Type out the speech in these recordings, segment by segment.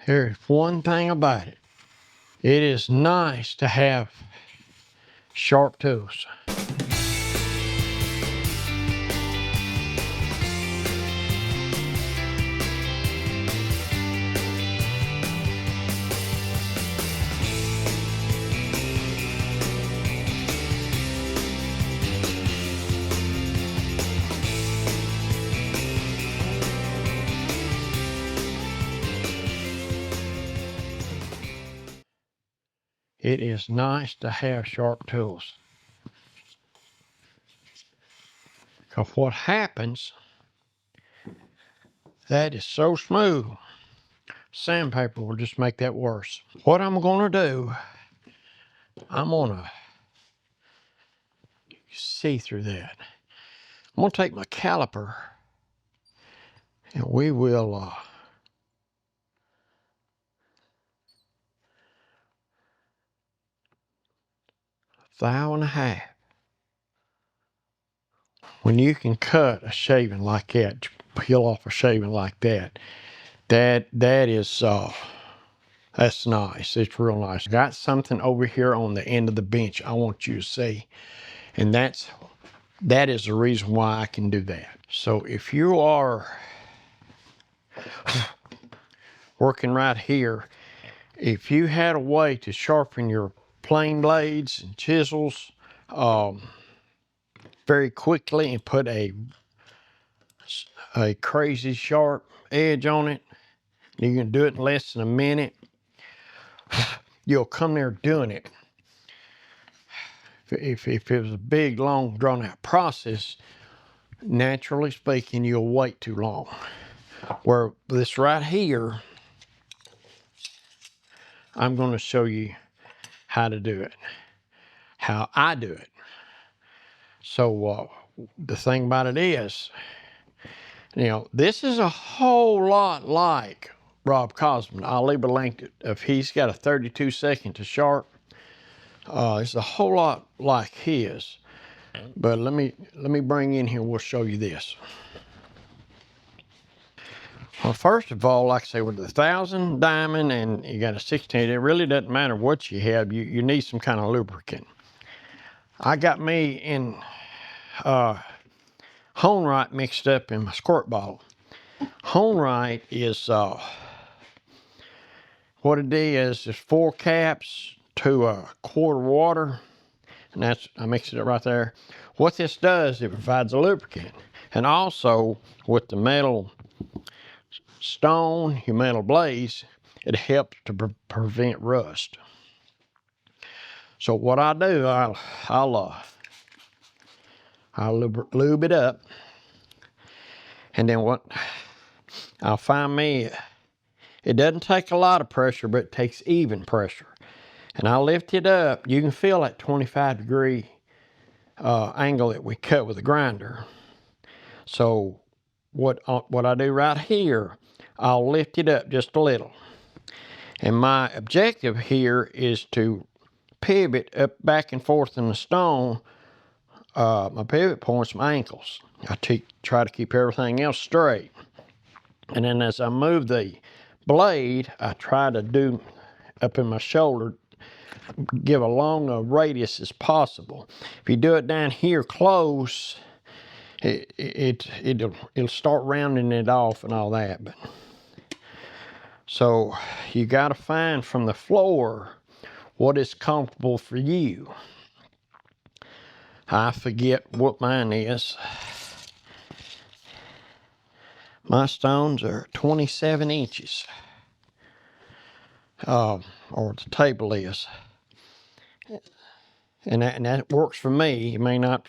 Here's one thing about it. It is nice to have sharp tools. It is nice to have sharp tools. Because what happens, that is so smooth. Sandpaper will just make that worse. What I'm gonna do, I'm gonna see through that. I'm gonna take my caliper and we will thou and a half. When you can cut a shaving like that, peel off a shaving like that, that is that's nice. It's real nice. Got something over here on the end of the bench I want you to see, and that is the reason why I can do that. So if you are working right here, if you had a way to sharpen your plane blades and chisels very quickly and put a crazy sharp edge on it, you can do it in less than a minute, you'll come there doing it. If it was a big, long, drawn-out process, naturally speaking, you'll wait too long. Where this right here, I'm going to show you how to do it, how I do it. So the thing about it is, you know, this is a whole lot like Rob Cosman. I'll leave a link if he's got a 32-second to sharp. It's a whole lot like his. But let me bring in here. We'll show you this. Well, first of all, like I say, with the 1000 diamond and you got a 16, it really doesn't matter what you have. You need some kind of lubricant. I got me in Honrite mixed up in my squirt bottle. Honrite is what it is 4 caps to a quart of water, and that's, I mixed it up right there. What this does, it provides a lubricant, and also with the metal stone, your metal blades, it helps to prevent rust. So what I do, I'll lube it up, and then what I'll find me, it doesn't take a lot of pressure, but it takes even pressure. And I lift it up. You can feel that 25-degree angle that we cut with the grinder. So what I do right here, I'll lift it up just a little. And my objective here is to pivot up back and forth in the stone. My pivot point's my ankles. I try to keep everything else straight. And then as I move the blade, I try to do up in my shoulder, give a long radius as possible. If you do it down here close, it'll start rounding it off and all that. But so you got to find from the floor what is comfortable for you. I forget what mine is. My stones are 27 inches, or the table is. And that works for me. It may not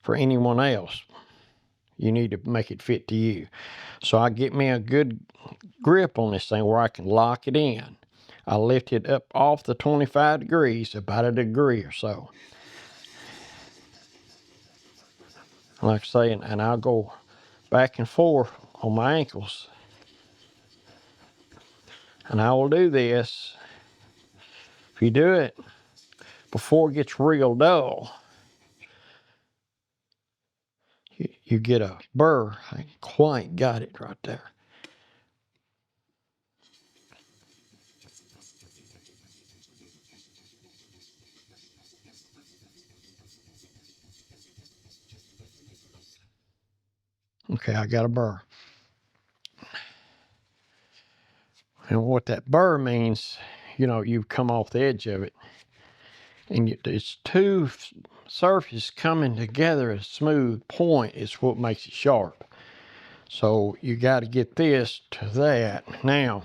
for anyone else. You need to make it fit to you. So I get me a good grip on this thing where I can lock it in. I lift it up off the 25 degrees, about a degree or so. Like I say, and I'll go back and forth on my ankles. And I will do this. If you do it before it gets real dull, you get a burr. I ain't quite got it right there. Okay, I got a burr. And what that burr means, you know, you've come off the edge of it, and it's two surfaces coming together at a smooth point is what makes it sharp. So you got to get this to that. Now,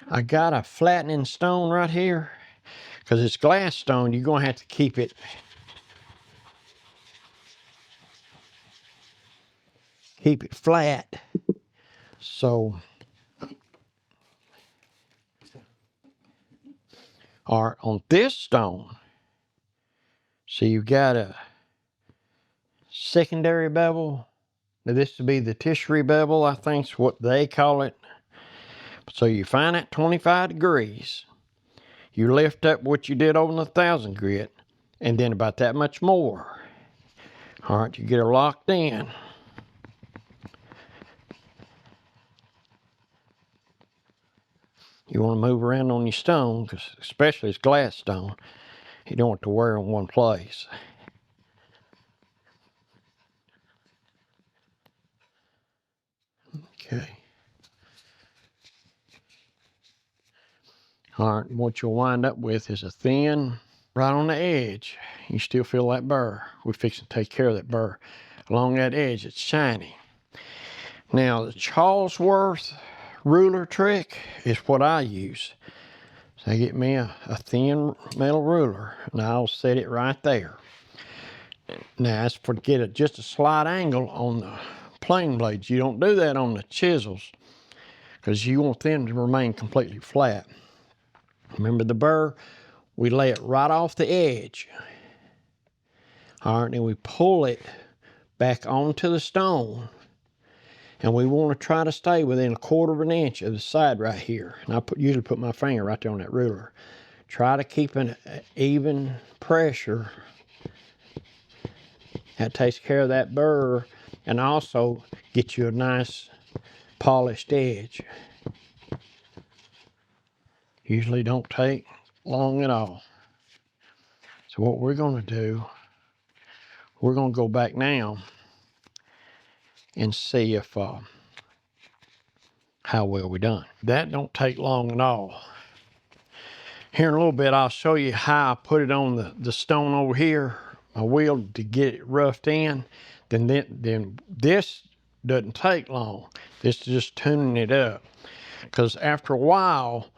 I got a flattening stone right here. Because it's glass stone, you're going to have to keep it flat. So, all right, on this stone, so you've got a secondary bevel. Now this would be the tertiary bevel, I think is what they call it. So you find at 25 degrees. You lift up what you did on the 1,000 grit, and then about that much more. All right, you get her locked in. You want to move around on your stone, because especially it's glass stone, you don't want to wear in one place. Okay. All right, what you'll wind up with is a thin, right on the edge. You still feel that burr. We're fixing to take care of that burr. Along that edge, it's shiny. Now, the Charlesworth ruler trick is what I use. So I get me a thin metal ruler, and I'll set it right there. Now, that's for get just a slight angle on the plane blades. You don't do that on the chisels, because you want them to remain completely flat. Remember the burr? We lay it right off the edge. All right, and we pull it back onto the stone. And we want to try to stay within 1/4 of an inch of the side right here. And I usually put my finger right there on that ruler. Try to keep an even pressure. That takes care of that burr, and also get you a nice polished edge. Usually don't take long at all. So what we're going to do, we're going to go back now and see if how well we done. That don't take long at all. Here in a little bit, I'll show you how I put it on the stone over here, my wheel, to get it roughed in. Then this doesn't take long. This is just tuning it up. Because after a while,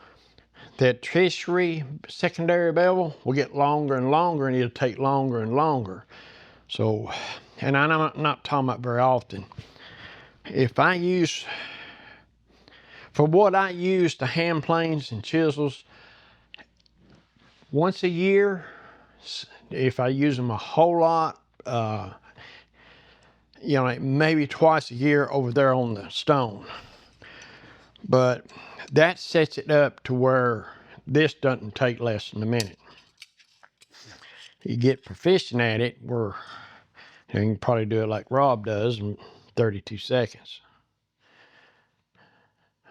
that tertiary secondary bevel will get longer and longer, and it'll take longer and longer. So, and I'm not talking about very often. If I use, for what I use the hand planes and chisels, once a year, if I use them a whole lot, you know, maybe twice a year over there on the stone. But that sets it up to where this doesn't take less than a minute. You get proficient at it, where you can probably do it like Rob does in 32 seconds.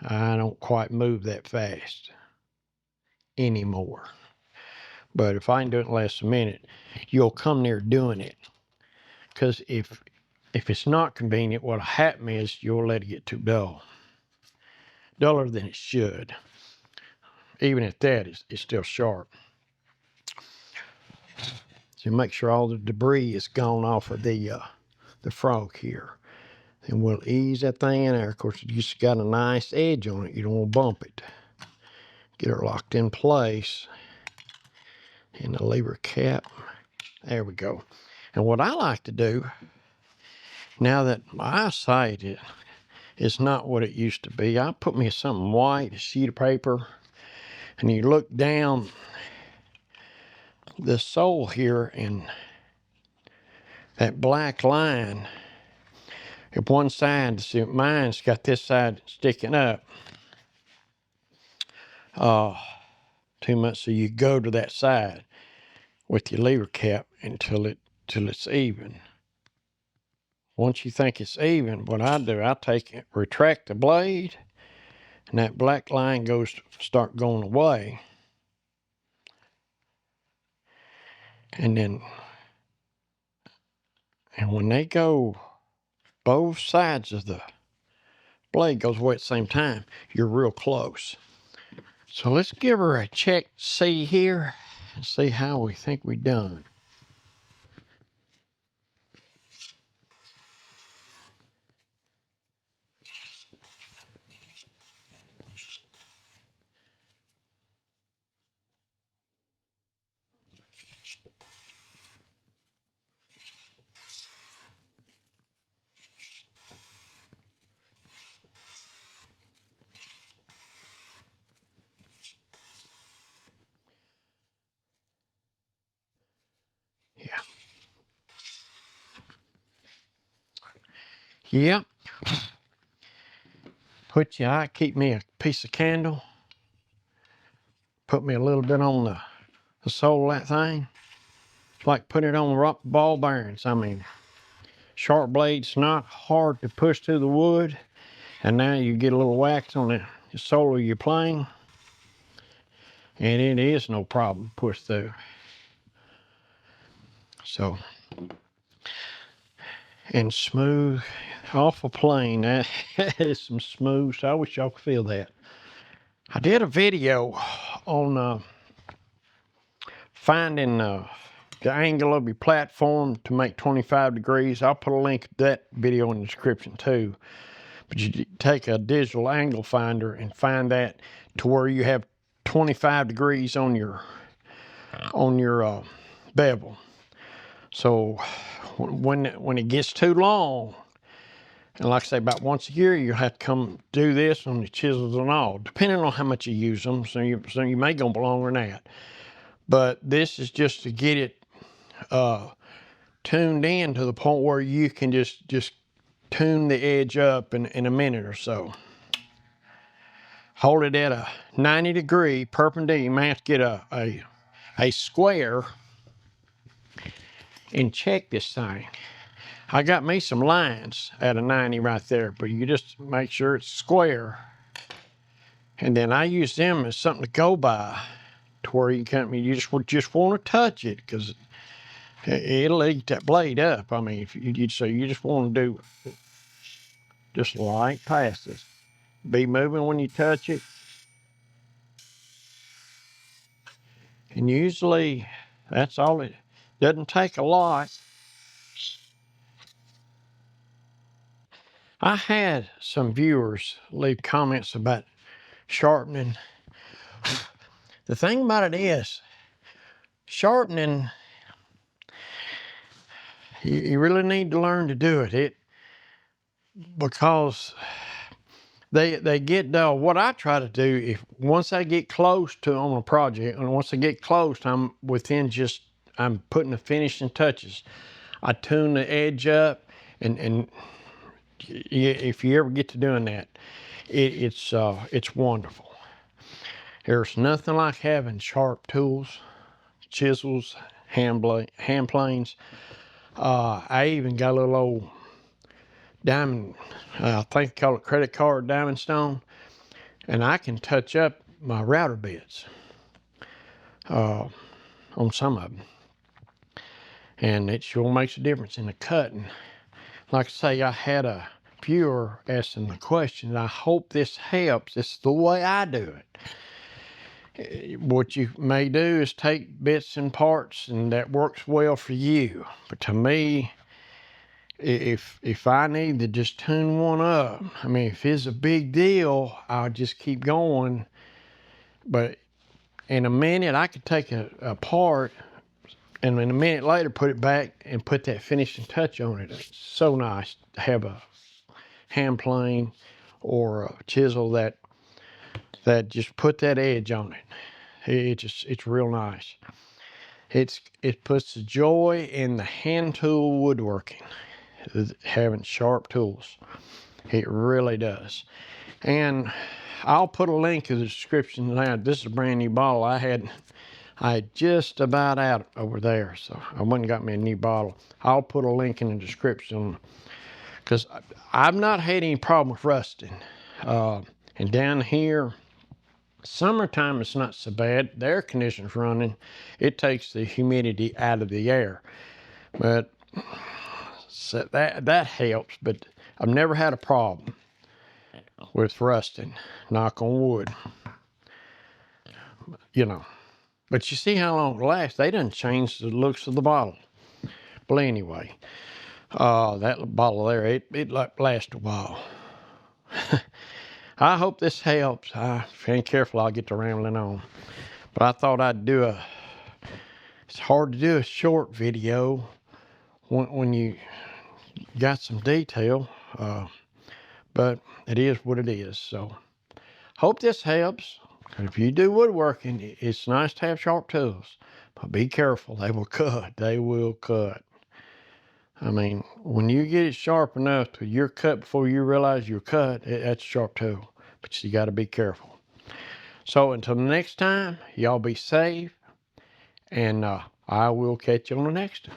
I don't quite move that fast anymore. But if I can do it in less than a minute, you'll come near doing it. Because if it's not convenient, what'll happen is you'll let it get too dull. Duller than it should. Even at that, it's still sharp. So make sure all the debris is gone off of the frog here. And we'll ease that thing in there. Of course, you just got a nice edge on it. You don't want to bump it. Get her locked in place. And the lever cap. There we go. And what I like to do, now that my eyesight is not what it used to be, I put me something white, a sheet of paper, and you look down the sole here, and that black line, if one side, see, mine's got this side sticking up too much, so you go to that side with your lever cap until it's even. Once you think it's even, what I do, I take it, retract the blade, and that black line start going away. And then And when they go, both sides of the blade goes away at the same time, you're real close. So let's give her a check see here and see how we think we done. Yeah. Yep. I keep me a piece of candle, put me a little bit on the sole of that thing. It's like putting it on the ball bearings. I mean, sharp blades not hard to push through the wood, and now you get a little wax on the sole of your plane, and it is no problem to push through. So, and smooth, awful plain. That is some smooth. So I wish y'all could feel that. I did a video on finding the angle of your platform to make 25 degrees. I'll put a link to that video in the description too. But you take a digital angle finder and find that to where you have 25 degrees on your bevel. So when it gets too long, and like I say, about once a year, you have to come do this on the chisels and all, depending on how much you use them. So you may go longer than that. But this is just to get it tuned in to the point where you can just tune the edge up in a minute or so. Hold it at a 90-degree perpendicular. You may have to get a square and check this thing. I got me some lines at a 90 right there, but you just make sure it's square. And then I use them as something to go by, to where you just want to touch it, because it'll eat that blade up. I mean, so you just want to do just light passes. Be moving when you touch it. And usually that's all. It doesn't take a lot. I had some viewers leave comments about sharpening. The thing about it is, sharpening, you really need to learn to do it. Because they get dull. What I try to do, if once I get close to on a project, and once I get close, I'm putting the finishing touches. I tune the edge up, and if you ever get to doing that, it's wonderful. There's nothing like having sharp tools, chisels, hand planes. I even got a little old diamond, I think they call it credit card diamond stone, and I can touch up my router bits on some of them, and it sure makes a difference in the cutting. Like I say, I had a viewer asking the question, and I hope this helps. It's the way I do it. What you may do is take bits and parts, and that works well for you. But to me, if I need to just tune one up, I mean, if it's a big deal, I'll just keep going. But in a minute, I could take a part, and in a minute later, put it back and put that finishing touch on it. It's so nice to have a hand plane or a chisel that just put that edge on it. It's real nice. It puts the joy in the hand tool woodworking, having sharp tools. It really does. And I'll put a link in the description. Now, this is a brand new bottle I had just about out over there, so I went and got me a new bottle. I'll put a link in the description, because I've not had any problem with rusting. And down here, summertime it's not so bad. The air conditioner's running. It takes the humidity out of the air. But So that helps, but I've never had a problem with rusting, knock on wood. You know, but you see how long it lasts. They done changed the looks of the bottle. But anyway, that bottle there, it like lasts a while. I hope this helps. If I ain't careful, I'll get to rambling on. But I thought I'd do it's hard to do a short video when you got some detail, but it is what it is. So hope this helps. If you do woodworking, it's nice to have sharp tools, but be careful. They will cut. They will cut. I mean, when you get it sharp enough to you're cut before you realize you're cut, that's a sharp tool. But you got to be careful. So until the next time, y'all be safe, and I will catch you on the next one.